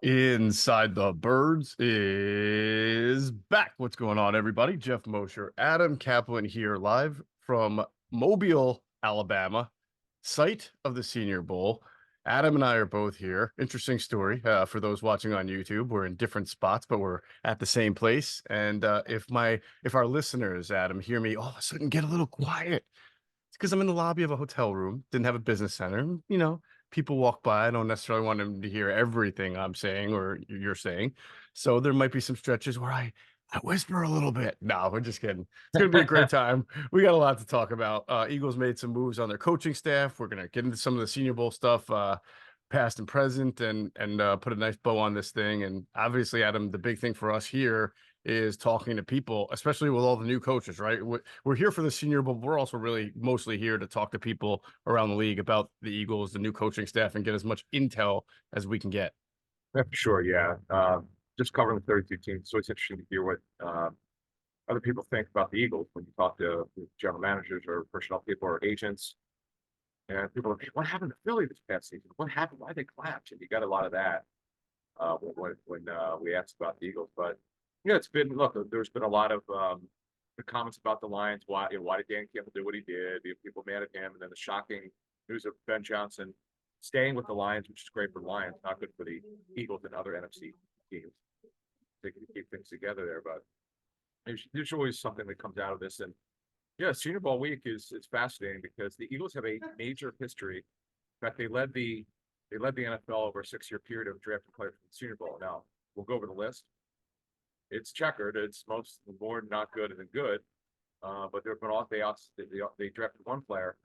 Inside the Birds is back. What's going on, everybody? Geoff Mosher, Adam Caplan here, live from Mobile, Alabama, site of the Senior Bowl. Adam and I are both here. Interesting story for those watching on YouTube. We're in different spots, but we're at the same place. And if our listeners, Adam, hear me all of a sudden get a little quiet, it's because I'm in the lobby of a hotel room, didn't have a business center. People walk by. I don't necessarily want them to hear everything I'm saying or you're saying. So there might be some stretches where I whisper a little bit. No, we're just kidding. It's going to be a great time. We got a lot to talk about. Eagles made some moves on their coaching staff. We're going to get into some of the Senior Bowl stuff, past and present, and put a nice bow on this thing. And obviously, Adam, the big thing for us here is talking to people, especially with all the new coaches, right? We're here for the Senior Bowl. We're also really mostly here to talk to people around the league about the Eagles, the new coaching staff, and get as much intel as we can get. Yeah, for sure. Yeah. Just covering the 32 teams. So it's interesting to hear what other people think about the Eagles when you talk to general managers or personnel people or agents. And people are like, what happened to Philly this past season? What happened? Why they collapsed? And you got a lot of that when we asked about the Eagles. But yeah, there's been a lot of the comments about the Lions. Why did Dan Campbell do what he did? People mad at him, and then the shocking news of Ben Johnson staying with the Lions, which is great for the Lions, not good for the Eagles and other NFC teams. They can keep things together there, but there's always something that comes out of this. And yeah, Senior Bowl week is fascinating because the Eagles have a major history. In fact, they led the NFL over a 6-year period of drafting players from the Senior Bowl. Now we'll go over the list. It's checkered. It's most more not good than good. But there have been they drafted one player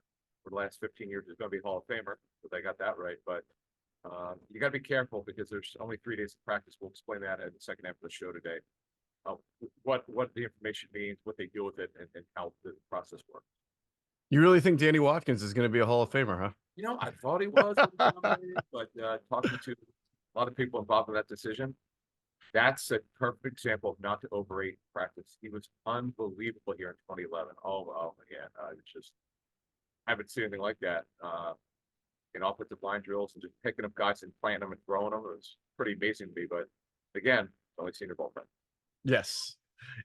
for the last 15 years who's going to be a Hall of Famer. So they got that right. But you got to be careful because there's only 3 days of practice. We'll explain that in the second half of the show today. What the information means, what they do with it, and how the process works. You really think Danny Watkins is going to be a Hall of Famer, huh? I thought he was, but talking to a lot of people involved in that decision, that's a perfect example of not to overrate practice. He was unbelievable here in 2011. Oh man, it's just I haven't seen anything like that. In offensive line drills and just picking up guys and planting them and throwing them. It was pretty amazing to me. But again, only Senior Bowl friend. Yes.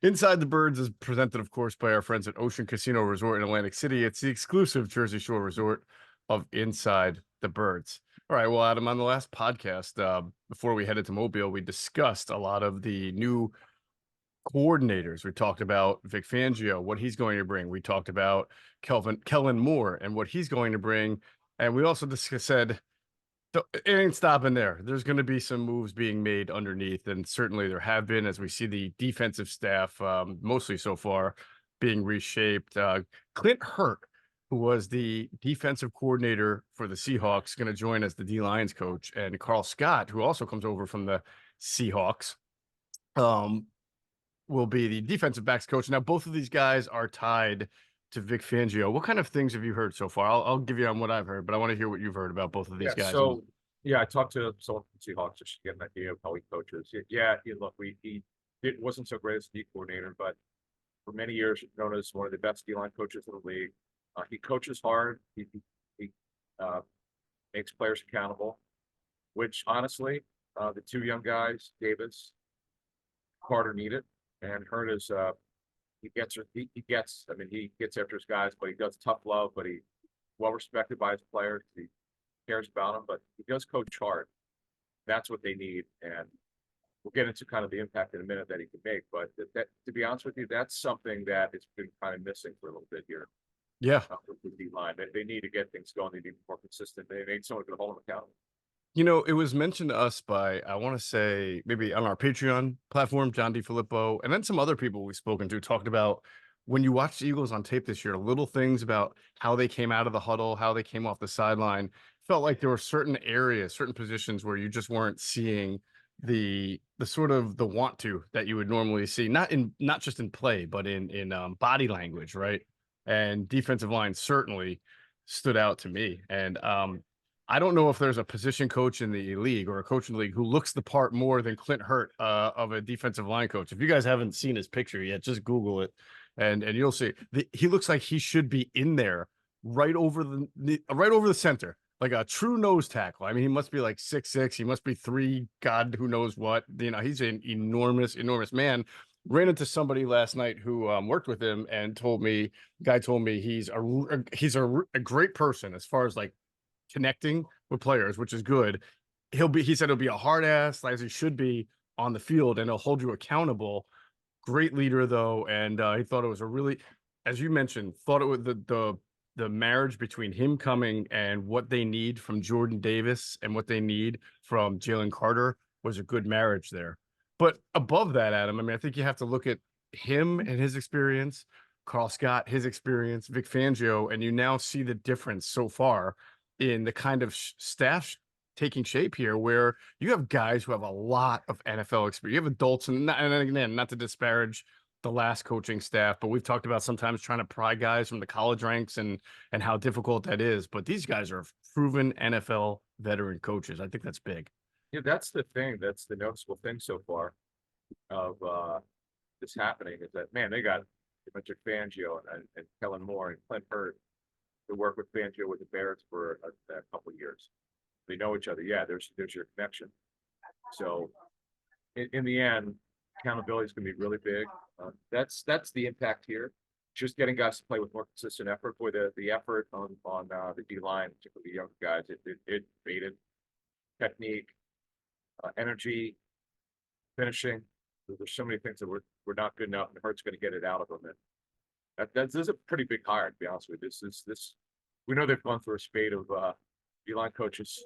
Inside the Birds is presented, of course, by our friends at Ocean Casino Resort in Atlantic City. It's the exclusive Jersey Shore resort of Inside the Birds. All right. Well, Adam, on the last podcast, before we headed to Mobile, we discussed a lot of the new coordinators. We talked about Vic Fangio, what he's going to bring. We talked about Kellen Moore and what he's going to bring. And we also said, it ain't stopping there. There's going to be some moves being made underneath, and certainly there have been, as we see the defensive staff, mostly so far, being reshaped. Clint Hurt, who was the defensive coordinator for the Seahawks, going to join as the D-Lions coach, and Carl Scott, who also comes over from the Seahawks, will be the defensive backs coach. Now, both of these guys are tied to Vic Fangio. What kind of things have you heard so far? I'll give you on what I've heard, but I want to hear what you've heard about both of these guys. So, I talked to someone from Seahawks just to get an idea of how he coaches. He wasn't so great as a D coordinator, but for many years known as one of the best D-line coaches in the league. He coaches hard. He makes players accountable, which honestly, the 2 young guys, Davis, Carter, need it, and Hurt is he gets after his guys, but he does tough love, but he's well respected by his players. He cares about them, but he does coach hard. That's what they need. And we'll get into kind of the impact in a minute that he can make. But that to be honest with you, that's something that has been kind of missing for a little bit here. Yeah. With the D-line. They need to get things going. They need to be more consistent. They need someone to hold them accountable. It was mentioned to us by, I want to say, maybe on our Patreon platform, John DiFilippo, and then some other people we've spoken to talked about when you watch the Eagles on tape this year, little things about how they came out of the huddle, how they came off the sideline. Felt like there were certain areas, certain positions where you just weren't seeing the sort of the want to that you would normally see, not just in play, but in body language, right? And defensive line certainly stood out to me. And I don't know if there's a position coach in the league or a coach in the league who looks the part more than Clint Hurt of a defensive line coach. If you guys haven't seen his picture yet, just Google it and you'll see he looks like he should be in there right over the center, like a true nose tackle. I mean, he must be like 6'6". He must be three, God, who knows what. You know, he's an enormous, enormous man. Ran into somebody last night who worked with him and told me, guy told me he's a great person as far as like connecting with players, which is good. He said he'll be a hard ass, as he should be on the field, and he'll hold you accountable. Great leader though, and he thought it was a really, as you mentioned, thought it was the marriage between him coming and what they need from Jordan Davis and what they need from Jalen Carter was a good marriage there. But above that, Adam, I mean, I think you have to look at him and his experience, Carl Scott, his experience, Vic Fangio, and you now see the difference so far in the kind of staff taking shape here, where you have guys who have a lot of NFL experience. You have adults, and again, not to disparage the last coaching staff, but we've talked about sometimes trying to pry guys from the college ranks and how difficult that is. But these guys are proven NFL veteran coaches. I think that's big. Yeah, that's the thing. That's the noticeable thing so far of this happening is that man, they got a bunch of Fangio and Kellen Moore and Clint Hurtt to work with Fangio with the Bears for a couple of years. They know each other. Yeah, there's your connection. So in the end, accountability is going to be really big. That's the impact here. Just getting guys to play with more consistent effort. Boy, the effort on the D line, particularly the younger guys, it faded. Technique, energy, finishing. There's so many things that we're not good enough, and Hurt's going to get it out of them. And this is a pretty big hire, to be honest with you. This. We know they've gone through a spate of D line coaches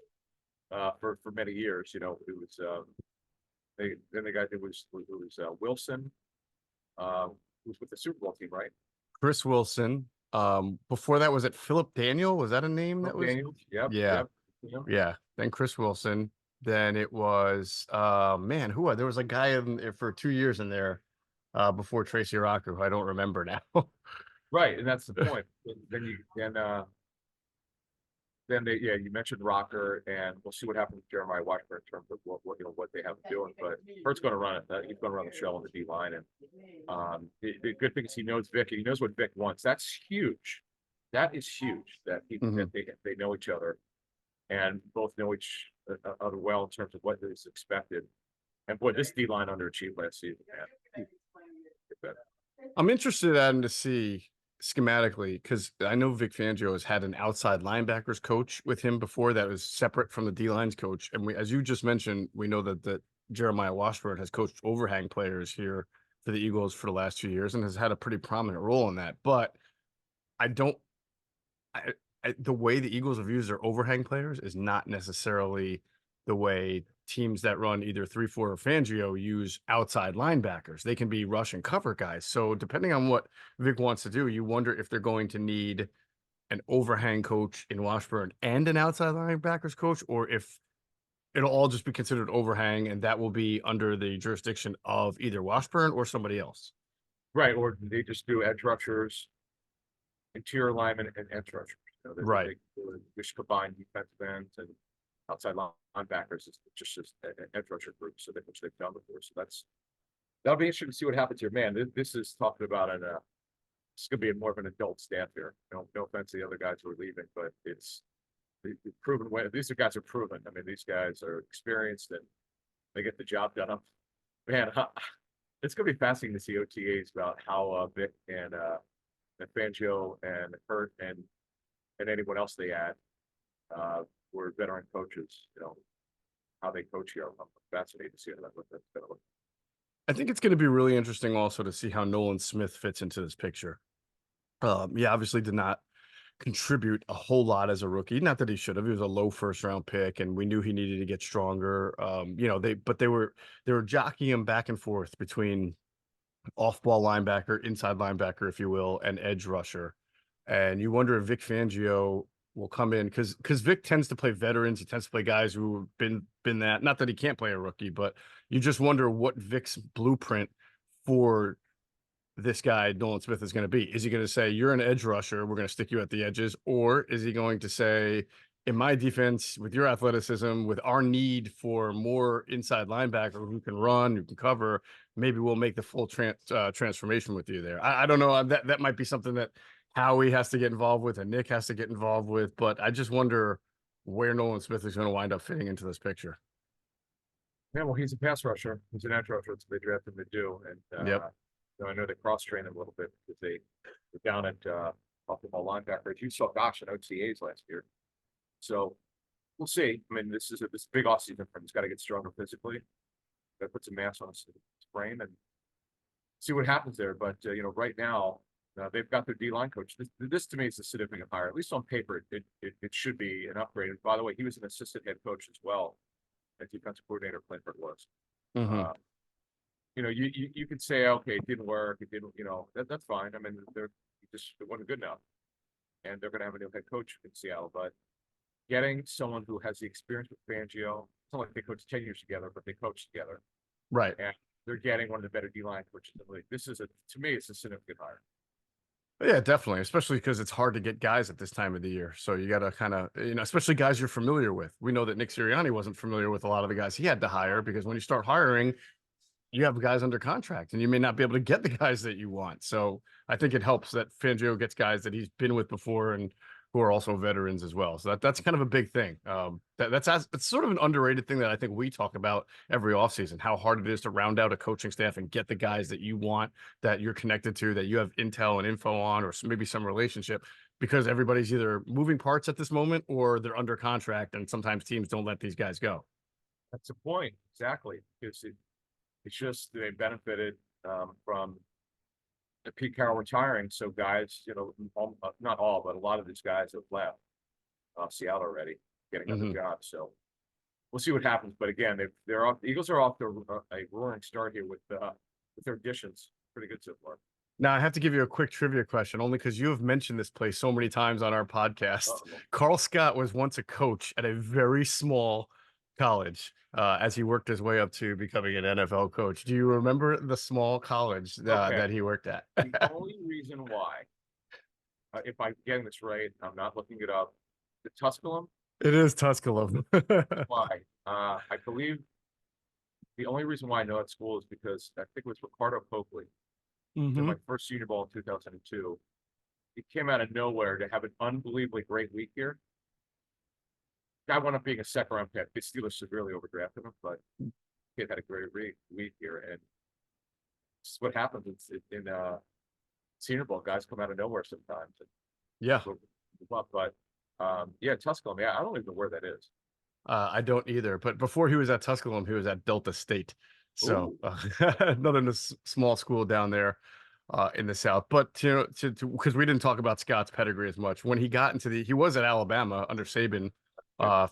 for many years. You know, it was they got it was Wilson, who was with the Super Bowl team, right? Chris Wilson. Before that, was it Philip Daniel? Was that a name that Philip was? Daniels. Yep, Yeah, yep. Yep. yeah. Then Chris Wilson. Then it was man, who there was a guy for 2 years in there before Tracy Rocker, who I don't remember now. Right, and that's the point. Then they, yeah, you mentioned Rocker, and we'll see what happens with Jeremiah Washburn in terms of what they have him doing. But Hurt's going to run it. He's going to run the show on the D line, and the good thing is he knows Vic, and he knows what Vic wants. That's huge. That is huge. That Mhm. they know each other, and both know each other well in terms of what is expected. And boy, this D line underachieved last season, man. I'm interested, Adam, to see schematically because I know Vic Fangio has had an outside linebackers coach with him before that was separate from the D lines coach, and as you just mentioned, we know that Jeremiah Washburn has coached overhang players here for the Eagles for the last few years and has had a pretty prominent role in that. But I don't, I, the way the Eagles have used their overhang players is not necessarily the way teams that run either 3-4 or Fangio use outside linebackers. They can be rush and cover guys. So depending on what Vic wants to do, you wonder if they're going to need an overhang coach in Washburn and an outside linebackers coach, or if it'll all just be considered overhang and that will be under the jurisdiction of either Washburn or somebody else. Right, or they just do edge rushers, interior linemen, and edge rushers. You know, Right. they should combine defensive ends and outside linebackers. It's just an edge rusher group, so which they've done before. So that'll be interesting to see what happens here, man. This is talking about it's going to be more of an adult staff here. No offense to the other guys who are leaving, but it's the proven way. These guys are proven. I mean, these guys are experienced and they get the job done. Man, it's going to be fascinating to see OTAs about how Vic and Fangio and Hurt and anyone else they add were veteran coaches. You know how they coach here. I'm fascinated to see how that's going to look. I think it's going to be really interesting also to see how Nolan Smith fits into this picture. Yeah, obviously did not contribute a whole lot as a rookie. Not that he should have. He was a low first round pick, and we knew he needed to get stronger. They were jockeying him back and forth between off ball linebacker, inside linebacker, if you will, and edge rusher. And you wonder if Vic Fangio will come in because Vic tends to play veterans. He tends to play guys who have been that. Not that he can't play a rookie, but you just wonder what Vic's blueprint for this guy Nolan Smith is going to be. Is he going to say you're an edge rusher, we're going to stick you at the edges, or is he going to say in my defense with your athleticism, with our need for more inside linebacker who can run, who can cover, maybe we'll make the full transformation with you there. I don't know, that might be something that Howie has to get involved with and Nick has to get involved with, but I just wonder where Nolan Smith is going to wind up fitting into this picture. Yeah, well, he's a pass rusher. He's an edge rusher. That's what they drafted him to do. And Yep. I know they cross-trained him a little bit because they were down at off-the-ball linebacker. You saw Gosh at OTAs last year. So we'll see. I mean, this is this big offseason for him. He's got to get stronger physically. Got to put some mass on his brain and see what happens there. But right now they've got their D-line coach. This to me is a significant hire. At least on paper, it should be an upgrade. And by the way, he was an assistant head coach as well as defensive coordinator. Clifford was. Mm-hmm. You could say, okay, it didn't work. It didn't. That's fine. I mean, it wasn't good enough, and they're going to have a new head coach in Seattle. But getting someone who has the experience with Fangio, it's not like they coached 10 years together, but they coached together. Right. And they're getting one of the better D-line coaches in the league. To me, it's a significant hire. Yeah, definitely. Especially because it's hard to get guys at this time of the year. So you got to kind of, especially guys you're familiar with. We know that Nick Sirianni wasn't familiar with a lot of the guys he had to hire because when you start hiring, you have guys under contract and you may not be able to get the guys that you want. So I think it helps that Fangio gets guys that he's been with before and who are also veterans as well. So that's kind of a big thing. It's sort of an underrated thing that I think we talk about every offseason, how hard it is to round out a coaching staff and get the guys that you want, that you're connected to, that you have intel and info on, or maybe some relationship, because everybody's either moving parts at this moment or they're under contract. And sometimes teams don't let these guys go. That's the point. Exactly. It's just they benefited from the Pete Carroll retiring. So guys, not all, but a lot of these guys have left Seattle already, getting other jobs. So we'll see what happens. But again, they're off. The Eagles are off to a roaring start here with their additions. Pretty good so far. Now, I have to give you a quick trivia question, only because you have mentioned this place so many times on our podcast. Uh-oh. Carl Scott was once a coach at a very small college as he worked his way up to becoming an NFL coach. Do you remember the small college that he worked at? The only reason why, if I'm getting this right, I'm not looking it up, the Tusculum? It is Tusculum. Why? I believe the only reason why I know that school is because I think it was Ricardo Coakley. In my first Senior Bowl in 2002. He came out of nowhere to have an unbelievably great week here. Guy wound up being a second-round pick. The Steelers severely overdrafted him, but he had a great week here. And this is what happens in Senior Bowl. Guys come out of nowhere sometimes. Yeah. But Tusculum. Yeah, I don't even know where that is. I don't either. But before he was at Tusculum, he was at Delta State. So another small school down there in the South. But because we didn't talk about Scott's pedigree as much, when he got he was at Alabama under Saban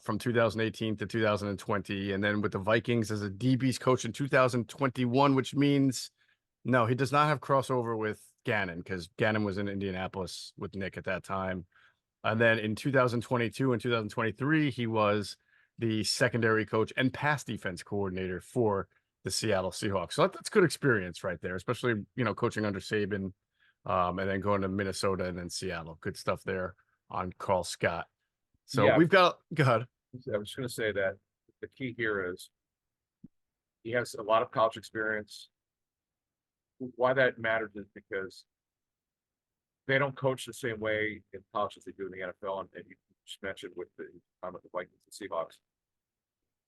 from 2018 to 2020, and then with the Vikings as a DB's coach in 2021, which means no, he does not have crossover with Gannon because Gannon was in Indianapolis with Nick at that time. And then in 2022 and 2023, he was the secondary coach and pass defense coordinator for the Seattle Seahawks. So that's good experience right there, especially, coaching under Saban and then going to Minnesota and then Seattle. Good stuff there on Carl Scott. So we've got, go ahead. I was just going to say that the key here is he has a lot of college experience. Why that matters is because they don't coach the same way in college as they do in the NFL. And you just mentioned with the time with the Vikings and Seahawks.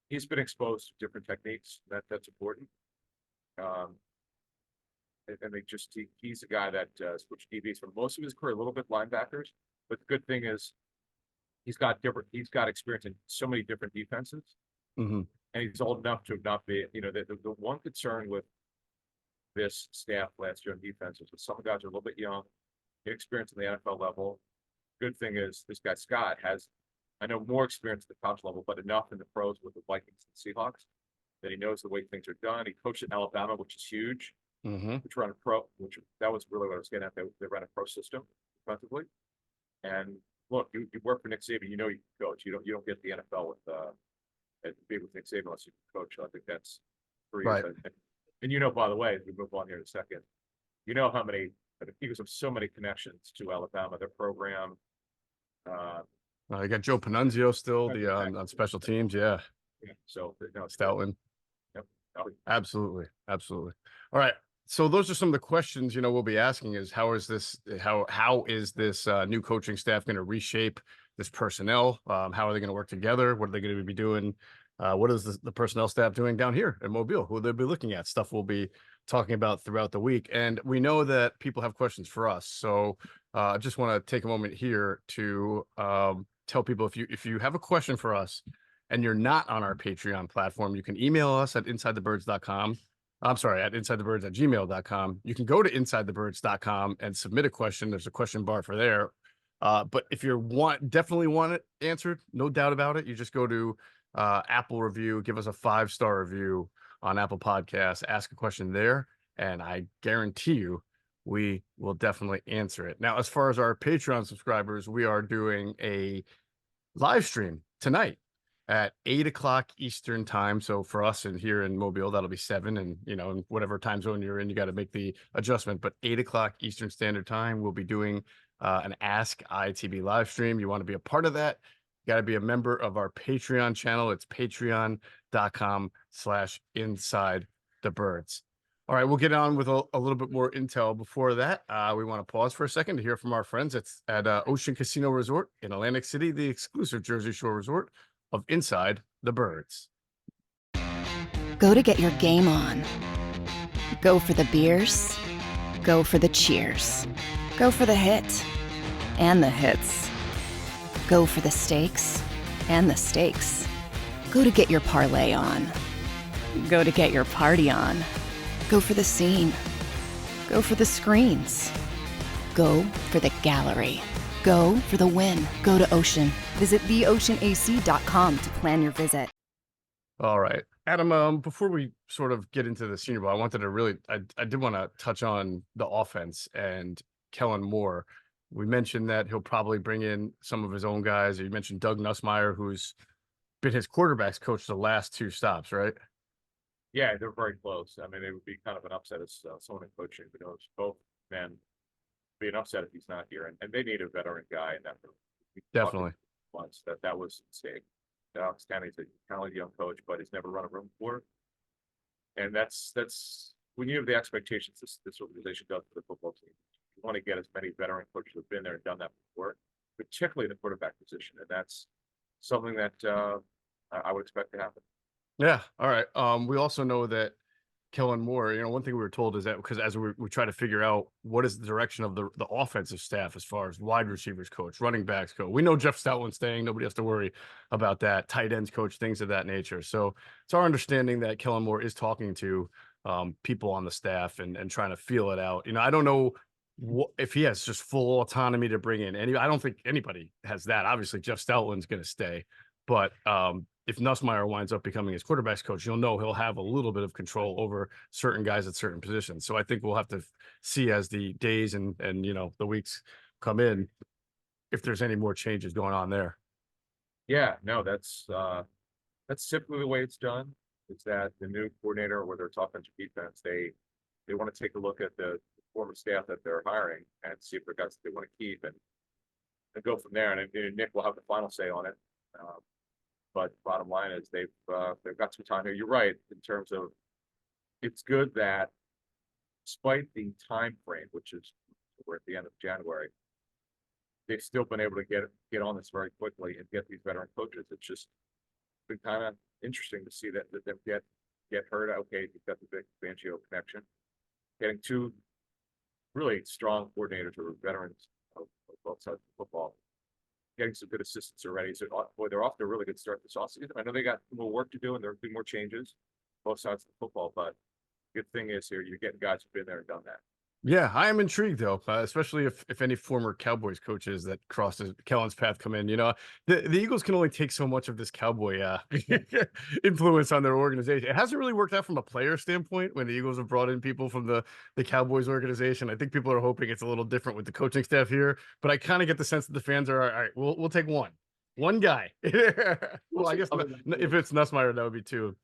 He's been exposed to different techniques. That's important. And he's a guy that switched DBs for most of his career, a little bit linebackers. But the good thing is he's got experience in so many different defenses. And he's old enough to not be, the one concern with this staff last year on defense is that some guys are a little bit young, experience in the NFL level. Good thing is this guy Scott has, I know, more experience at the college level, but enough in the pros with the Vikings and Seahawks that he knows the way things are done. He coached at Alabama, which is huge. Which ran a pro, that was really what I was getting at. They ran a pro system defensively. And look, you work for Nick Saban, you can coach. You don't get the NFL with Nick Saban unless you can coach. So I think that's free. Right. And by the way, as we move on here in a second, how many the Eagles have so many connections to Alabama, their program. You got Joe Panunzio still on special teams. Yeah. So Stoutland. Yep. Absolutely. All right. So those are some of the questions, we'll be asking is how is this new coaching staff going to reshape this personnel. How are they going to work together? What are they going to be doing? What is the personnel staff doing down here in Mobile? Who they'll be looking at? Stuff we'll be talking about throughout the week. And we know that people have questions for us. So I just want to take a moment here to tell people if you have a question for us and you're not on our Patreon platform, you can email us at insidethebirds.com. I'm sorry, at insidethebirds@gmail.com. You can go to insidethebirds.com and submit a question. There's a question bar for there. But if you definitely want it answered, no doubt about it, you just go to Apple review, give us a 5-star review on Apple Podcasts, ask a question there, and I guarantee you we will definitely answer it. Now, as far as our Patreon subscribers, we are doing a live stream tonight at 8 o'clock Eastern time. So for us and here in Mobile, that'll be 7, and in whatever time zone you're in, you got to make the adjustment. But 8 o'clock Eastern Standard Time, we'll be doing an Ask ITB live stream. You want to be a part of that? You got to be a member of our Patreon channel. It's patreon.com/inside the birds. All right, we'll get on with a little bit more intel. Before that, we want to pause for a second to hear from our friends. It's at Ocean Casino Resort in Atlantic City, the exclusive Jersey Shore resort of Inside the Birds. Go to get your game on. Go for the beers. Go for the cheers. Go for the hit and the hits. Go for the stakes and the stakes. Go to get your parlay on. Go to get your party on. Go for the scene. Go for the screens. Go for the gallery. Go for the win. Go to Ocean. Visit theoceanac.com to plan your visit. All right, Adam, before we sort of get into the Senior Bowl, I wanted to I did want to touch on the offense and Kellen Moore. We mentioned that he'll probably bring in some of his own guys. You mentioned Doug Nussmeier, who's been his quarterback's coach the last 2 stops, right? Yeah, they're very close. I mean, it would be kind of an upset as someone in coaching, but knows both men be an upset if he's not here, and they need a veteran guy in that room. We talked Definitely. once that was a mistake. Alex County's a talented young coach, but he's never run a room before, and that's when you have the expectations this organization does for the football team. You want to get as many veteran coaches who've been there and done that before, particularly the quarterback position, and that's something that I would expect to happen. Yeah. All right. We also know that Kellen Moore, one thing we were told is that because as we try to figure out what is the direction of the offensive staff as far as wide receivers coach, running backs coach. We know Jeff Stoutland's staying. Nobody has to worry about that. Tight ends coach, things of that nature. So it's our understanding that Kellen Moore is talking to people on the staff and trying to feel it out. I don't know if he has just full autonomy to bring in any. I don't think anybody has that. Obviously, Jeff Stoutland's going to stay, but if Nussmeier winds up becoming his quarterback's coach, you'll know he'll have a little bit of control over certain guys at certain positions. So I think we'll have to see as the days and the weeks come in if there's any more changes going on there. Yeah, no, that's typically the way it's done. Is that the new coordinator, whether it's offense or defense, they want to take a look at the former staff that they're hiring and see if they're guys that they want to keep and go from there. And Nick will have the final say on it. But bottom line is they've got some time here. You're right in terms of it's good that despite the time frame, which is we're at the end of January, they've still been able to get on this very quickly and get these veteran coaches. It's just been kind of interesting to see that them get hurt. Okay, you've got the big Fangio connection, getting 2 really strong coordinators who are veterans of both sides of football. Getting some good assistants already. So, boy, they're off to a really good start this offseason. I know they got more work to do and there will be more changes, both sides of the football. But good thing is here, you're getting guys who've been there and done that. Yeah, I am intrigued though, especially if any former Cowboys coaches that crossed Kellen's path come in. The Eagles can only take so much of this Cowboy influence on their organization. It hasn't really worked out from a player standpoint when the Eagles have brought in people from the Cowboys organization. I think people are hoping it's a little different with the coaching staff here, but I kind of get the sense that the fans are all right. We'll take one guy. Well, I guess if it's Nussmeier, that would be 2.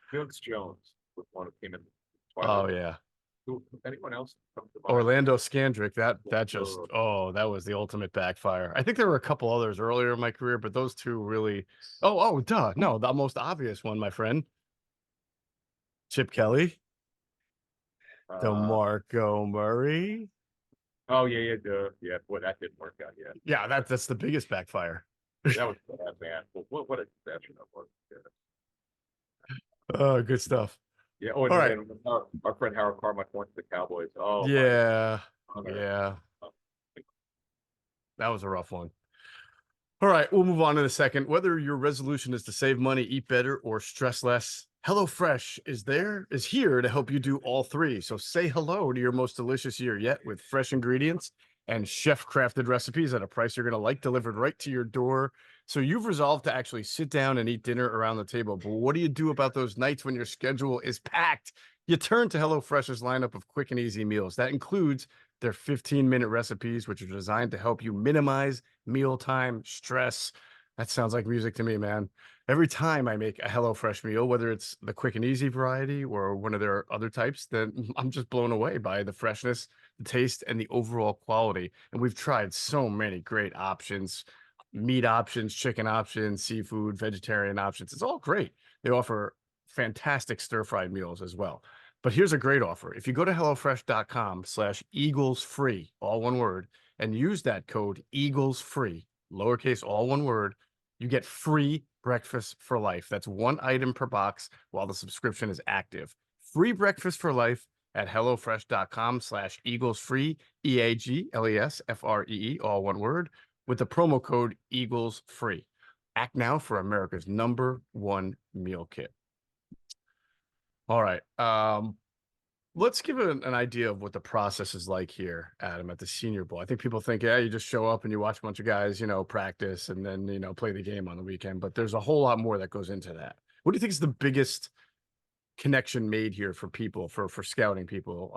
Felix Jones was one who came in. Oh yeah. Anyone else? Orlando Scandrick, that was the ultimate backfire. I think there were a couple others earlier in my career, but those 2 really. Duh. No, the most obvious one, my friend. Chip Kelly, DeMarco Murray. Oh yeah, yeah. Boy, that didn't work out yet. Yeah, that's the biggest backfire. That was bad, man. What a disaster that was. Yeah. Oh, good stuff. Yeah. Oh, All right. and our friend Harold Carmichael went to the Cowboys. Oh my Yeah. honor. Yeah. That was a rough one. All right, we'll move on in a second. Whether your resolution is to save money, eat better, or stress less, HelloFresh is here to help you do all three. So say hello to your most delicious year yet with fresh ingredients and chef-crafted recipes at a price you're going to like delivered right to your door. So you've resolved to actually sit down and eat dinner around the table. But what do you do about those nights when your schedule is packed? You turn to HelloFresh's lineup of quick and easy meals. That includes their 15-minute recipes, which are designed to help you minimize mealtime stress. That sounds like music to me, man. Every time I make a HelloFresh meal, whether it's the quick and easy variety or one of their other types, then I'm just blown away by the freshness, the taste, and the overall quality. And we've tried so many great options, meat options, chicken options, seafood, vegetarian options. It's all great. They offer fantastic stir-fried meals as well. But here's a great offer. If you go to HelloFresh.com/Eagles free, all one word, and use that code Eagles free, lowercase, all one word, you get free breakfast for life. That's one item per box while the subscription is active. Free breakfast for life at HelloFresh.com/Eagles free, EAGLESFREE, all one word, with the promo code Eagles free. Act now for America's #1 meal kit. All right. Let's give an idea of what the process is like here, Adam, at the Senior Bowl. I think people think, yeah, you just show up and you watch a bunch of guys, practice and then, play the game on the weekend. But there's a whole lot more that goes into that. What do you think is the biggest connection made here for people, for scouting people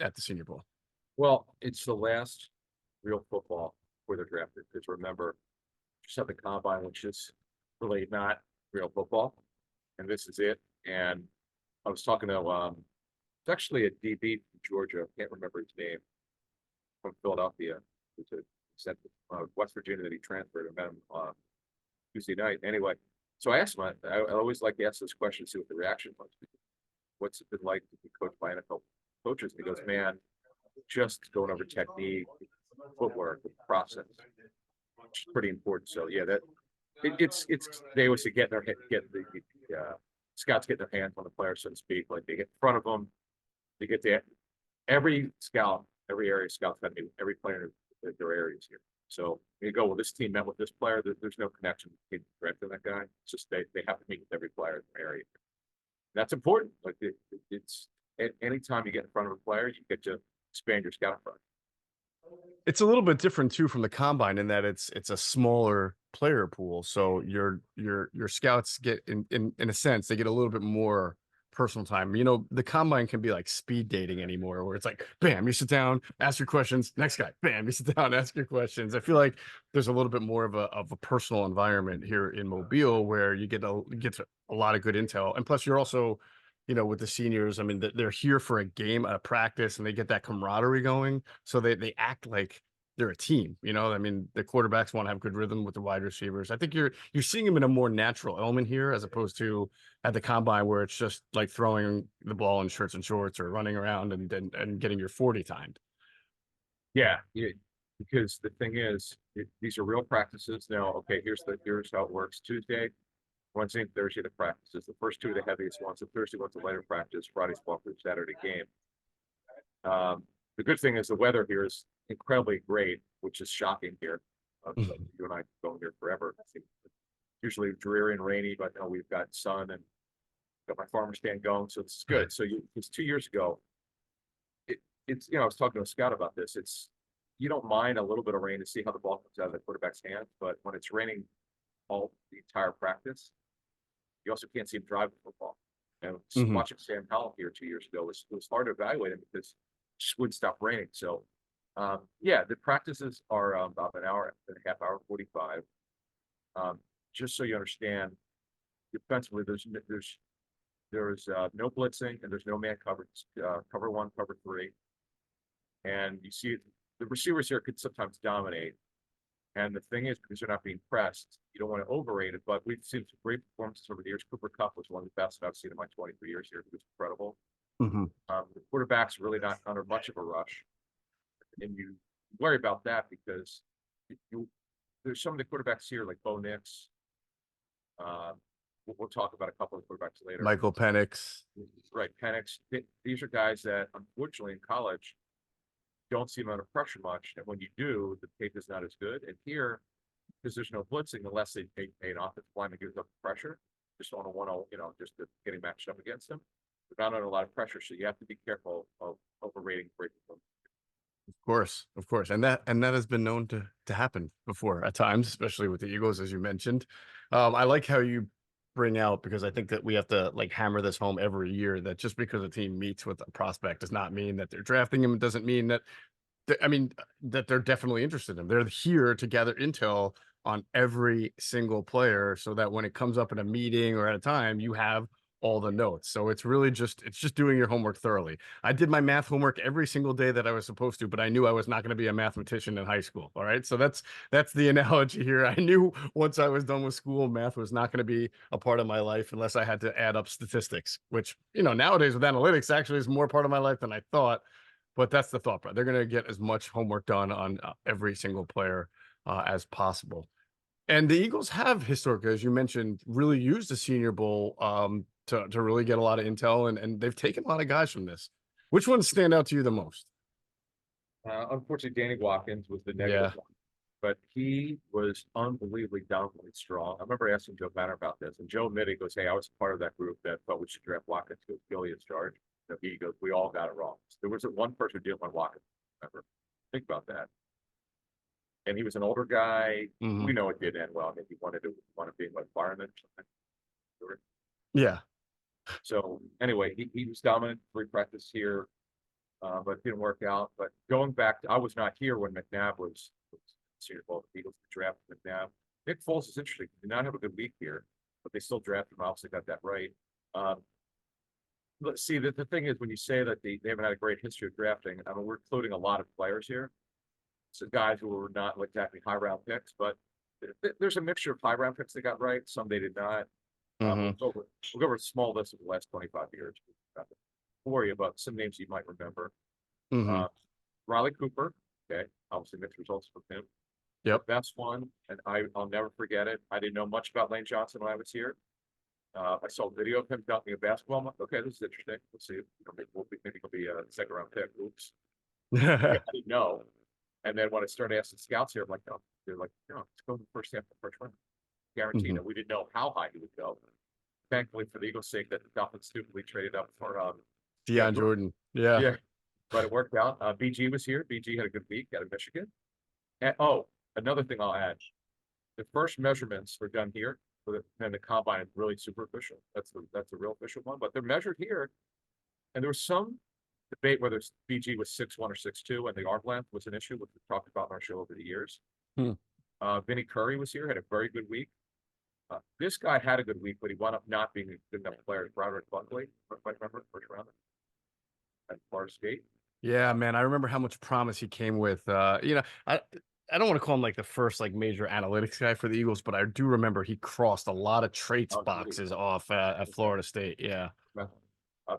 at the Senior Bowl? Well, it's the last real football where they're drafted. Because remember, just have the combine, which is really not real football, and this is it. And I was talking to it's actually a DB from Georgia. I can't remember his name, from Philadelphia. It's a sent West Virginia that he transferred. I met him Tuesday night. Anyway, so I asked him. I always like to ask this question, see what the reaction was. What's it been like to be coached by NFL coaches? And he goes, "Man, just going over technique, footwork, the process, which is pretty important." So yeah, it's they always say get the scouts get their hands on the player, so to speak. Like they get in front of them, they get the every scout, every area scout's got to meet every player in their areas here. So you go, well, this team met with this player. There's no connection between that guy. It's just they have to meet with every player in their area. That's important. Like it's anytime you get in front of a player, you get to expand your scout front. It's a little bit different too from the combine in that it's a smaller player pool. So your scouts get in a sense, they get a little bit more personal time. The combine can be like speed dating anymore, where it's like, bam, you sit down, ask your questions. Next guy, bam, you sit down, ask your questions. I feel like there's a little bit more of a personal environment here in Mobile where you get to a lot of good intel. And plus you're also, with the seniors, I mean, they're here for a game, a practice, and they get that camaraderie going. So they act like they're a team. I mean, the quarterbacks want to have good rhythm with the wide receivers. I think you're seeing them in a more natural element here, as opposed to at the combine where it's just like throwing the ball in shirts and shorts or running around and getting your 40 timed. Yeah, because the thing is, these are real practices. Now, okay, here's how it works. Tuesday, Wednesday, and Thursday, the practices. The first two are the heaviest ones. The Thursday one's a lighter practice. Friday's ball for the Saturday game. The good thing is the weather here is incredibly great, which is shocking here. You and I going here forever. It's usually dreary and rainy, but now we've got sun and got my farmer stand going, so it's good. So it's 2 years ago. It's I was talking to a scout about this. You don't mind a little bit of rain to see how the ball comes out of the quarterback's hand, but when it's raining all the entire practice, you also can't see him drive the football. And watching Sam Howell here 2 years ago was hard to evaluate him because it just wouldn't stop raining. So yeah, the practices are about an hour and a half, hour 45. Just so you understand, defensively, there's no blitzing and there's no man coverage. Cover one, cover three, and you see the receivers here could sometimes dominate. And the thing is, because they're not being pressed, you don't want to overrate it. But we've seen some great performances over the years. Cooper Kupp was one of the best I've seen in my 23 years here. He was incredible. The quarterback's really not under much of a rush. And you worry about that because there's some of the quarterbacks here, like Bo Nix. We'll talk about a couple of quarterbacks later. Michael Penix. Right, Penix. These are guys that, unfortunately, in college, don't see them under pressure much. And when you do, the tape is not as good. And here, because there's no blitzing, unless they take an offensive lineman gives up pressure, just on a 1-0, getting matched up against them. They're not under a lot of pressure, so you have to be careful of overrating breaking them. Of course, and that has been known to happen before at times, especially with the Eagles, as you mentioned. I like how you bring out, because I think that we have to like hammer this home every year, that just because a team meets with a prospect does not mean that they're drafting him. It doesn't mean that that they're definitely interested in him. They're here to gather intel on every single player so that when it comes up in a meeting or at a time, you have all the notes. So it's really just doing your homework thoroughly. I did my math homework every single day that I was supposed to, but I knew I was not going to be a mathematician in high school. All right. So that's the analogy here. I knew once I was done with school, math was not going to be a part of my life unless I had to add up statistics, which, nowadays with analytics actually is more part of my life than I thought. But that's the thought. They're going to get as much homework done on every single player as possible. And the Eagles have historically, as you mentioned, really used the Senior Bowl to really get a lot of intel, and they've taken a lot of guys from this. Which ones stand out to you the most? Unfortunately, Danny Watkins was the negative one, but he was unbelievably dominantly strong. I remember asking Joe Banner about this, and Joe admitted, goes, "Hey, I was part of that group that thought we should draft Watkins because Gilliard's charge." He goes, "We all got it wrong." There was one person who didn't want Watkins. Remember, think about that. And he was an older guy. Mhm. We know it didn't end well. I mean, he wanted to be in an environment. Yeah. So anyway, he was dominant. We practiced here, but it didn't work out. But going back, I was not here when McNabb was Senior Bowl. The Eagles drafted McNabb. Nick Foles is interesting. Did not have a good week here, but they still drafted him. Obviously got that right. Let's see. The thing is, when you say that they haven't had a great history of drafting, I mean, we're including a lot of players here. So guys who were not exactly high round picks, but there's a mixture of high round picks they got right. Some they did not. We'll go over a small list of the last 25 years for you, but some names you might remember. Riley Cooper. Okay. Obviously mixed results from him. Yep. The best one, and I'll never forget it. I didn't know much about Lane Johnson when I was here. I saw a video of him dunking a basketball. I'm like, okay, this is interesting. Let's see. Maybe he'll be a second round pick. Oops. I didn't know. And then when I started asking scouts here, I'm like, no, they're like, no, let's go to the first half of the first round. Guaranteed. And we didn't know how high he would go. Thankfully, for the Eagles' sake, that the Dolphins stupidly traded up for Deion Jordan. Yeah. But it worked out. BG was here. BG had a good week out of Michigan. And another thing I'll add: the first measurements were done here, and the combine is really superficial. That's the real official one. But they're measured here, and there was some debate whether BG was 6'1" or 6'2", and the arm length was an issue, which we've talked about in our show over the years. Vinny Curry was here, had a very good week. This guy had a good week, but he wound up not being a good enough player. Broderick Buckley, if I remember, first round at Florida State. Yeah, man, I remember how much promise he came with. I don't want to call him like the first like major analytics guy for the Eagles, but I do remember he crossed a lot of traits boxes off at Florida State. Yeah.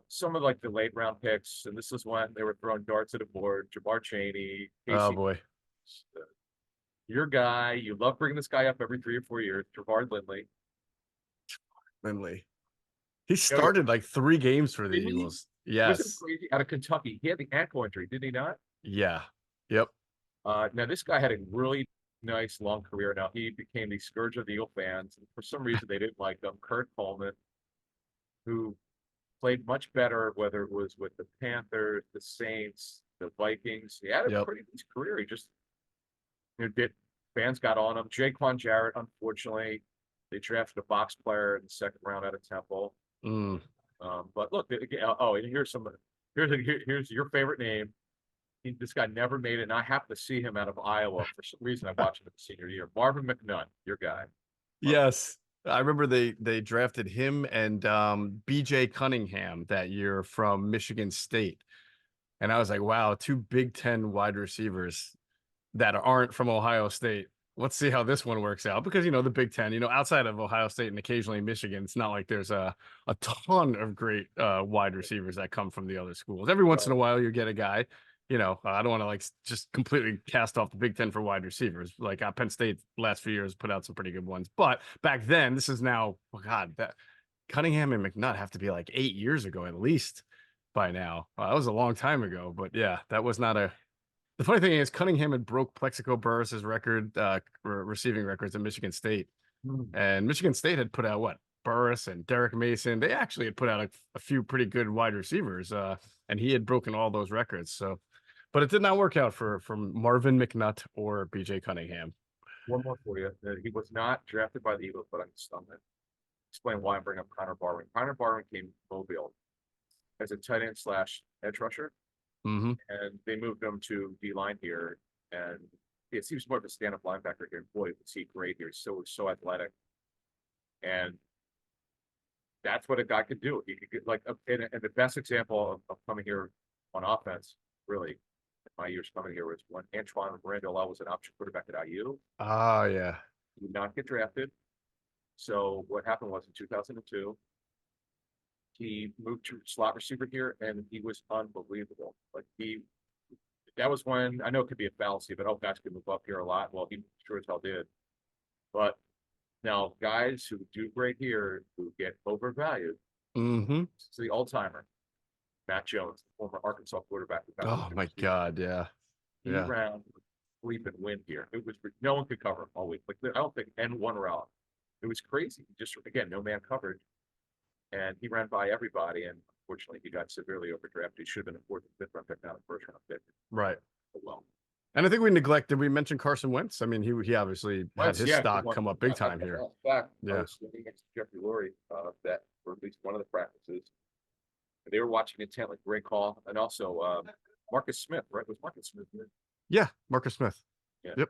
Some of like the late round picks, and this is when they were throwing darts at the board. Jamar Chaney. Casey, oh boy. Your guy, you love bringing this guy up every 3 or 4 years. Javard Lindley. He started like 3 games for the Eagles. Yes. Was crazy? Out of Kentucky. He had the ankle injury, did he not? Yeah. Yep. Now this guy had a really nice long career. Now he became the scourge of the Eagle fans. And for some reason they didn't like him. Kurt Coleman, who played much better, whether it was with the Panthers, the Saints, the Vikings. He had a pretty nice career. He just fans got on him. Jaquan Jarrett, unfortunately, they drafted a box player in the second round out of Temple. But look, and here's your favorite name. This guy never made it, and I happened to see him out of Iowa for some reason. I watched him in the senior year. Marvin McNunn, your guy. Yes, I remember they drafted him and B.J. Cunningham that year from Michigan State, and I was like, wow, 2 Big Ten wide receivers that aren't from Ohio State. Let's see how this one works out, because the Big Ten, outside of Ohio State and occasionally Michigan, it's not like there's a ton of great wide receivers that come from the other schools. Every once in a while you get a guy, you know, I don't want to like just completely cast off the Big Ten for wide receivers. Like Penn State last few years put out some pretty good ones, but back then, this is now, oh God, that Cunningham and McNutt have to be like 8 years ago at least by now. That was a long time ago, but yeah, that was not a. The funny thing is, Cunningham had broke Plexico Burris's record, receiving records at Michigan State, and Michigan State had put out what Burris and Derek Mason. They actually had put out a few pretty good wide receivers, and he had broken all those records. So, but it did not work out for Marvin McNutt or BJ Cunningham. One more for you. He was not drafted by the Eagles, but I'm stunned. Explain why I'm bringing up Connor Barwin. Connor Barwin came to Mobile as a tight end slash edge rusher, Mm-hmm. and they moved him to D line here. And it seems more of a stand up linebacker here. Boy, you can see great here. He's so athletic, and that's what a guy could do. He could get like, and the best example of coming here on offense, really, in my years coming here was when Antoine Randall was an option quarterback at IU. Oh yeah. He did not get drafted. So what happened was in 2002, he moved to slot receiver here, and he was unbelievable. Like that was when I know it could be a fallacy, but guys can move up here a lot. Well, he sure as hell did. But now guys who do great here who get overvalued. Mm-hmm. It's the old timer, Matt Jones, the former Arkansas quarterback. Oh my God, yeah. He ran sleep and win here. It was no one could cover him all week. Like I don't think N1 route. It was crazy. Just again, no man coverage. And he ran by everybody, and unfortunately, he got severely overdrafted. He should have been a fourth and fifth round pick, not a first round pick. Right. Oh, well, And I think we neglected. We mentioned Carson Wentz. I mean, he obviously had his stock come up big time here. In fact, Yeah. I was sitting next to Jeffrey Lurie, that for at least one of the practices. And they were watching intently. Great call, and also Marcus Smith. Right, was Marcus Smith here? Yeah, Marcus Smith. Yeah. Yep.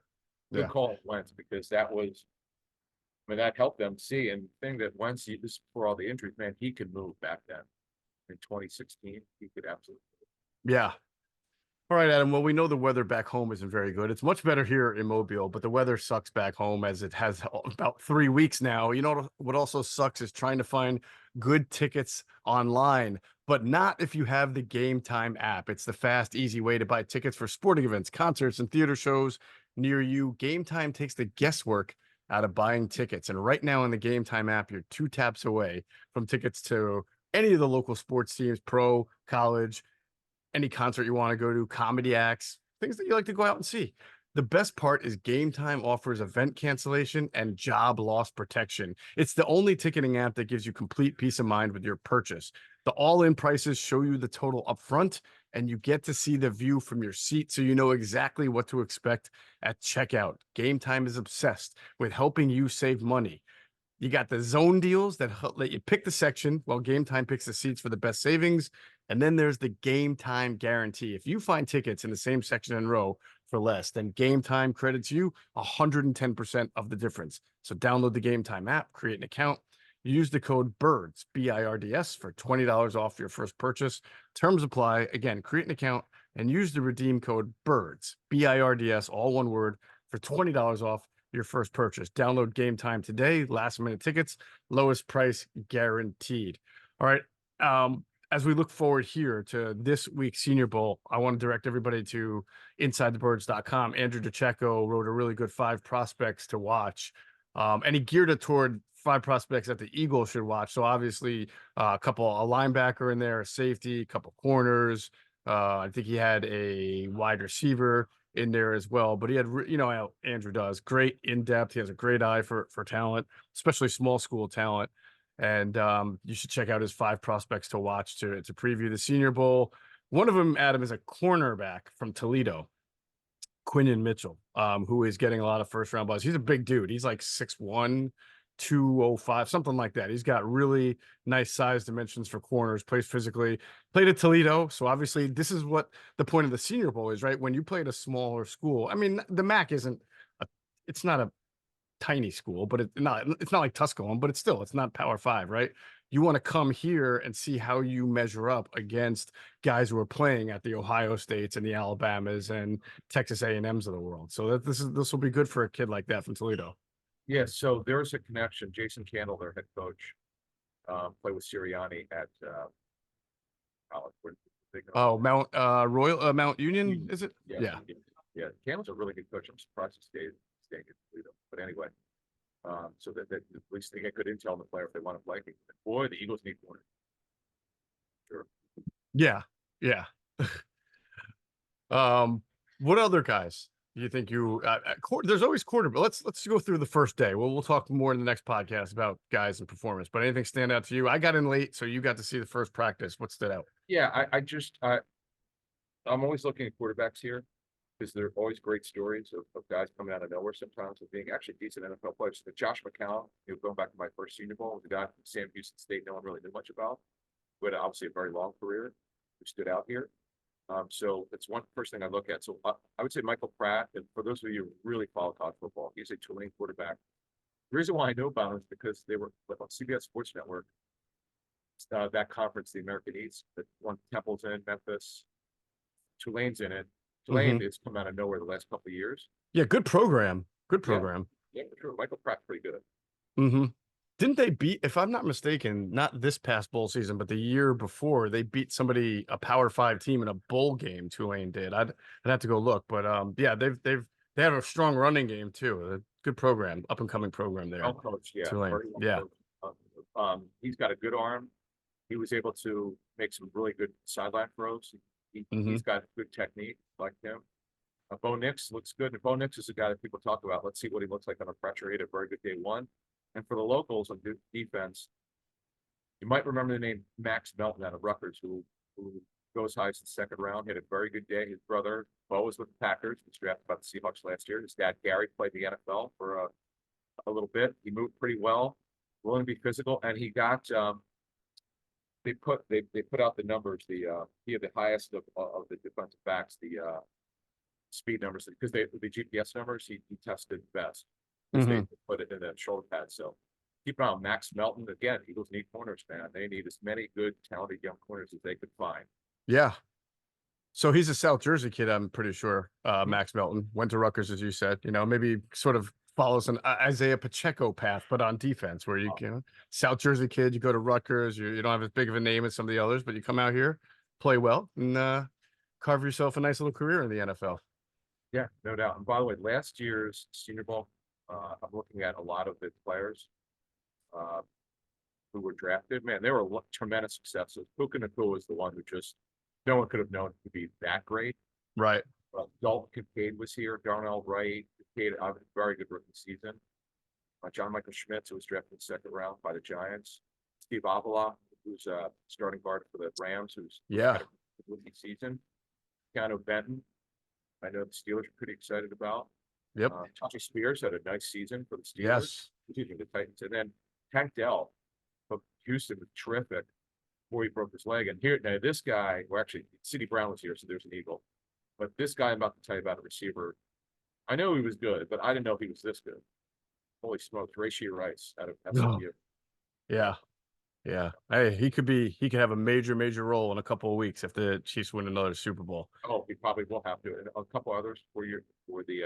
Good Yeah. call, Wentz, because that was. I mean, that helped them see, and the thing that Wentz, this is before all the injuries, man, he could move back then. In 2016, he could absolutely. Yeah. All right, Adam. Well, we know the weather back home isn't very good. It's much better here in Mobile, but the weather sucks back home as it has about 3 weeks now. You know what also sucks is trying to find good tickets online, but not if you have the Game Time app. It's the fast, easy way to buy tickets for sporting events, concerts, and theater shows near you. Game Time takes the guesswork out of buying tickets. And right now in the Game Time app, you're 2 taps away from tickets to any of the local sports teams, pro, college, any concert you want to go to, comedy acts, things that you like to go out and see. The best part is Game Time offers event cancellation and job loss protection. It's the only ticketing app that gives you complete peace of mind with your purchase. The all-in prices show you the total upfront, and you get to see the view from your seat so you know exactly what to expect at checkout. Game Time is obsessed with helping you save money. You got the zone deals that let you pick the section while Game Time picks the seats for the best savings. And then there's the Game Time guarantee. If you find tickets in the same section and row for less, then Game Time credits you 110% of the difference. So download the Game Time app, create an account, use the code BIRDS, BIRDS, for $20 off your first purchase. Terms apply. Again, create an account and use the redeem code BIRDS, BIRDS, all one word, for $20 off your first purchase. Download Game Time today. Last minute tickets, lowest price guaranteed. All right. As we look forward here to this week's Senior Bowl, I want to direct everybody to InsideTheBirds.com. Andrew DeCecco wrote a really good 5 prospects to watch, and he geared it toward 5 prospects that the Eagles should watch. So obviously, a linebacker in there, a safety, a couple corners. I think he had a wide receiver in there as well, but he had, you know, how Andrew does, great in depth. He has a great eye for talent, especially small school talent. And you should check out his 5 prospects to watch to preview the Senior Bowl. One of them, Adam, is a cornerback from Toledo, Quinyon Mitchell, who is getting a lot of first round buzz. He's a big dude. He's like 6'1", 205, something like that. He's got really nice size dimensions for corners, plays physically, played at Toledo. So obviously this is what the point of the Senior Bowl is, right? When you play at a smaller school, I mean, the MAC it's not a tiny school, but it's not like Tusculum, but it's not Power 5, right? You want to come here and see how you measure up against guys who are playing at the Ohio States and the Alabamas and Texas A&Ms of the world. So this will be good for a kid like that from Toledo. Yeah, so there's a connection. Jason Candle, their head coach, played with Sirianni at college. Oh, Mount Union, is it? Yeah, Yeah. yeah. Cameron's a really good coach. I'm surprised he staying in Toledo. But anyway, so that at least they get good intel on the player if they want to play. Boy, the Eagles need one. Sure. Yeah. Yeah. What other guys do you think there's always quarterback. Let's go through the first day. We'll talk more in the next podcast about guys and performance, but anything stand out to you? I got in late, so you got to see the first practice. What stood out? Yeah, I'm always looking at quarterbacks here because there are always great stories of guys coming out of nowhere sometimes of being actually decent NFL players. The Josh McCown, going back to my first Senior Bowl, was a guy from Sam Houston State no one really knew much about, who had obviously a very long career, who stood out here. So it's one first thing I look at. So I would say Michael Pratt, and for those of you who really follow college football, he's a Tulane quarterback. The reason why I know about him is because they were on CBS Sports Network, that conference, the American East, that one Temple's in, Memphis, Tulane's in it. Tulane it's come out of nowhere the last couple of years. Yeah, good program. Good Yeah. program. Yeah, for sure. Michael Pratt's pretty good. Mm-hmm. Didn't they beat, if I'm not mistaken, not this past bowl season, but the year before, they beat a Power 5 team in a bowl game? Tulane did. I'd have to go look, but yeah, they have a strong running game too. A good program, up and coming program there. Well coached, yeah. Tulane. Very well Yeah. coached. He's got a good arm. He was able to make some really good sideline throws. He's got good technique like him. Bo Nix looks good. And Bo Nix is a guy that people talk about. Let's see what he looks like on a pressure. He had a very good day one. And for the locals on defense, you might remember the name Max Melton out of Rutgers, who goes highest in the second round. He had a very good day. His brother, Bo, was with the Packers. He was drafted by the Seahawks last year. His dad, Gary, played the NFL for a little bit. He moved pretty well, willing to be physical. And he got they put out the numbers. He had the highest of the defensive backs, the speed numbers, because the GPS numbers he tested best. They put it in the shoulder pad. So keep an eye on Max Melton. Again, Eagles need corners, man. They need as many good, talented young corners as they could find. Yeah. So he's a South Jersey kid, I'm pretty sure. Max Melton went to Rutgers, as you said. Maybe sort of follows an Isaiah Pacheco path, but on defense, where South Jersey kid, you go to Rutgers, you don't have as big of a name as some of the others, but you come out here, play well, and carve yourself a nice little career in the NFL. Yeah, no doubt. And by the way, last year's Senior Bowl, I'm looking at a lot of the players who were drafted. Man, they were tremendous successes. Puka Nacua is the one who just no one could have known to be that great. Right. Dalton Kincaid was here. Darnell Wright. Kincaid had a very good rookie season. John Michael Schmitz, who was drafted in the second round by the Giants. Steve Avila, who's a starting guard for the Rams, who's had a rookie season. Keanu Benton, I know the Steelers are pretty excited about. Yep. Tasha Spears had a nice season for the Steelers. Yes. Excuse me, the Titans. And then Tank Dell from Houston was terrific before he broke his leg. And here, now this guy, well, actually, Sidney Brown was here, so there's an Eagle. But this guy I'm about to tell you about, a receiver, I know he was good, but I didn't know he was this good. Holy smokes, Rashee Rice out of SMU. Yeah. Yeah. Hey, he could have a major role in a couple of weeks if the Chiefs win another Super Bowl. Oh, he probably will have to. And a couple others for the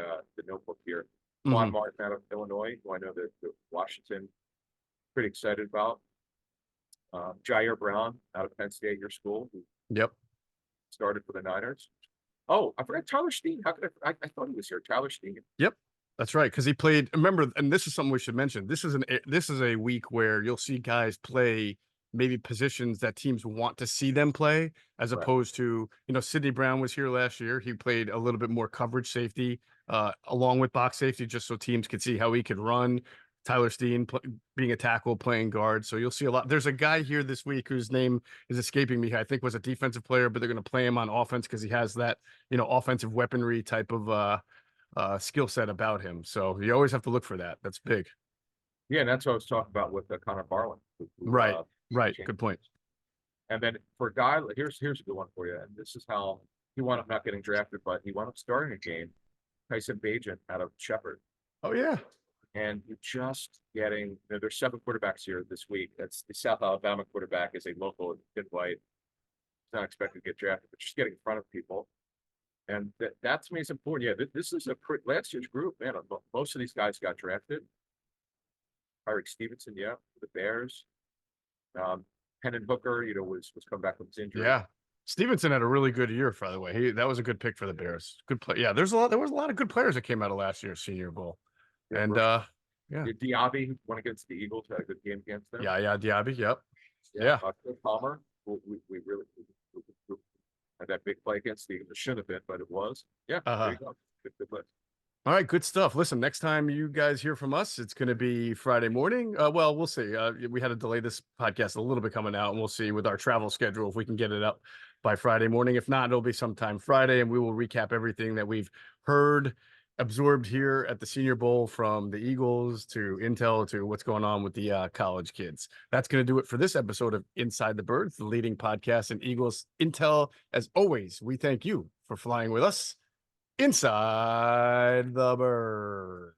notebook here. Juan Martin out of Illinois, who I know that Washington pretty excited about. Jair Brown out of Penn State, your school, who started for the Niners. Oh, I forgot Tyler Steen. How could I thought he was here. Tyler Steen. Yep. That's right, because he played. Remember, and this is something we should mention. This is a week where you'll see guys play maybe positions that teams want to see them play, as opposed to Sidney Brown was here last year. He played a little bit more coverage safety, along with box safety, just so teams could see how he could run. Tyler Steen being a tackle, playing guard. So you'll see a lot. There's a guy here this week whose name is escaping me. I think was a defensive player, but they're going to play him on offense because he has that offensive weaponry type of skill set about him. So you always have to look for that. That's big. Yeah, and that's what I was talking about with Connor Barwin. Right. Good point. And then for a guy, here's a good one for you. And this is how he wound up not getting drafted, but he wound up starting a game. Tyson Bagent out of Shepherd. Oh yeah. And you're just getting. There's 7 quarterbacks here this week. That's the South Alabama quarterback is a local invite. He's not expected to get drafted, but just getting in front of people. And that to me is important. Yeah, this is last year's group, man. Most of these guys got drafted. Eric Stevenson, the Bears. Hendon Hooker, was come back from his injury. Yeah. Stevenson had a really good year, by the way. That was a good pick for the Bears. Good play. Yeah, there was a lot of good players that came out of last year's Senior Bowl. Yeah, And yeah. Diaby, who went against the Eagles, had a good game against them. Yeah, Diaby, yep. Yeah. Palmer, we really had that big play against the Eagles. It shouldn't have been, but it was. Yeah, there you go. Good list. All right, good stuff. Listen, next time you guys hear from us, it's going to be Friday morning. Well, we'll see. We had to delay this podcast a little bit coming out, and we'll see with our travel schedule if we can get it up by Friday morning. If not, it'll be sometime Friday, and we will recap everything that we've heard, absorbed here at the Senior Bowl, from the Eagles to intel to what's going on with the college kids. That's going to do it for this episode of Inside the Birds, the leading podcast in Eagles intel. As always, we thank you for flying with us inside the Birds.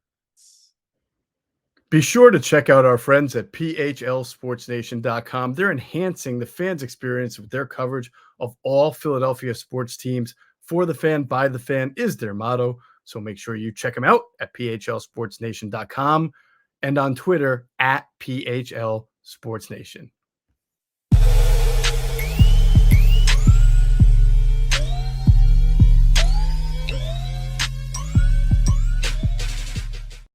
Be sure to check out our friends at PHLSportsNation.com. They're enhancing the fans' experience with their coverage of all Philadelphia sports teams. For the fan, by the fan is their motto. So make sure you check them out at PHLSportsNation.com and on Twitter at PHLSportsNation.